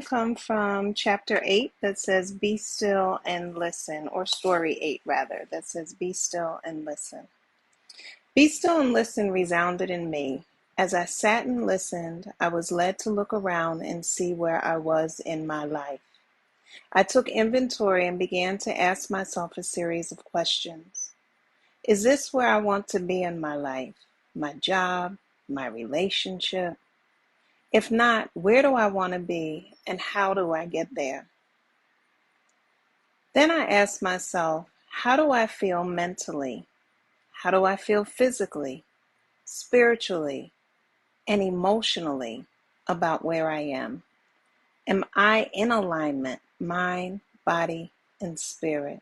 Come from chapter 8 that says, Be still and listen, or story 8 rather, that says, Be still and listen. Be still and listen resounded in me. As I sat and listened, I was led to look around and see where I was in my life. I took inventory and began to ask myself a series of questions. Is this where I want to be in my life? My job? My relationship? If not, where do I want to be and how do I get there? Then I asked myself, how do I feel mentally? How do I feel physically, spiritually, and emotionally about where I am? Am I in alignment, mind, body, and spirit?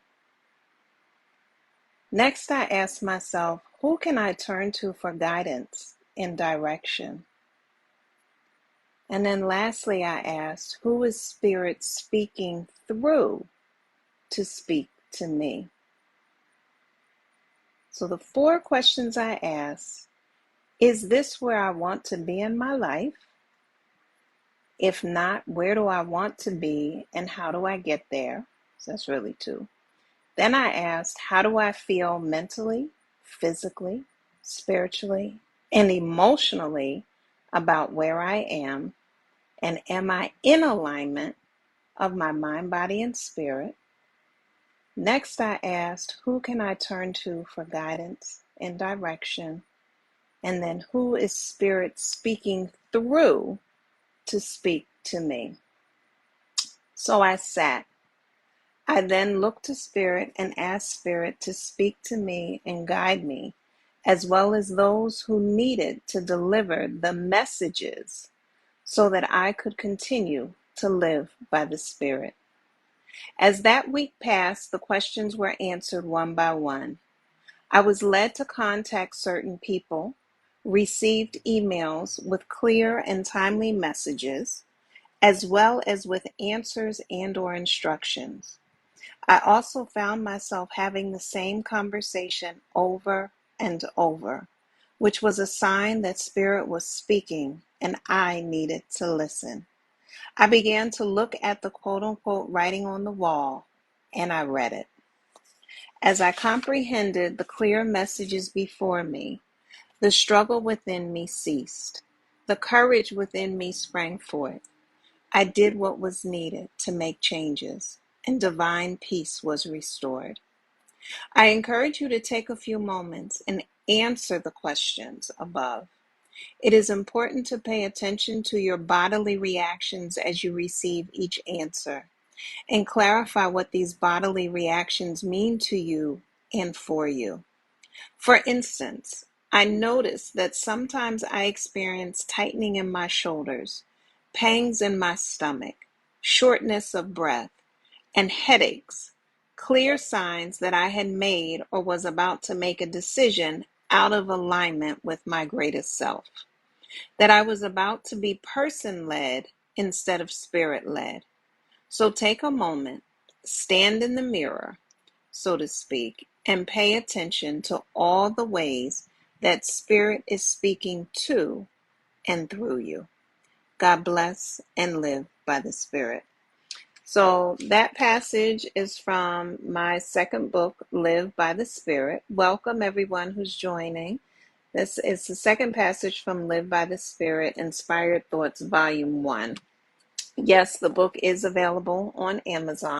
Next, I asked myself, who can I turn to for guidance and direction? And then lastly, I asked, who is Spirit speaking through to speak to me? So the 4 questions I asked: is this where I want to be in my life? If not, where do I want to be and how do I get there? So that's really 2. Then I asked, how do I feel mentally, physically, spiritually, and emotionally about where I am? And am I in alignment of my mind, body, and spirit? Next, I asked, who can I turn to for guidance and direction? And then, who is Spirit speaking through to speak to me? So I sat. I then looked to Spirit and asked Spirit to speak to me and guide me, as well as those who needed to deliver the messages so that I could continue to live by the Spirit. As that week passed, the questions were answered one by one. I was led to contact certain people, received emails with clear and timely messages, as well as with answers and/or instructions. I also found myself having the same conversation over and over, which was a sign that Spirit was speaking and I needed to listen. I began to look at the quote-unquote writing on the wall, and I read it. As I comprehended the clear messages before me, the struggle within me ceased. The courage within me sprang forth. I did what was needed to make changes, and divine peace was restored. I encourage you to take a few moments and answer the questions above. It is important to pay attention to your bodily reactions as you receive each answer, and clarify what these bodily reactions mean to you and for you. For instance, I noticed that sometimes I experience tightening in my shoulders, pangs in my stomach, shortness of breath, and headaches, clear signs that I had made or was about to make a decision out of alignment with my greatest self, that I was about to be person-led instead of spirit-led. So take a moment, stand in the mirror, so to speak, and pay attention to all the ways that Spirit is speaking to and through you. God bless and live by the Spirit. So that passage is from my second book, Live by the Spirit. Welcome everyone who's joining. This is the second passage from Live by the Spirit, Inspired Thoughts, Volume 1. Yes, the book is available on Amazon.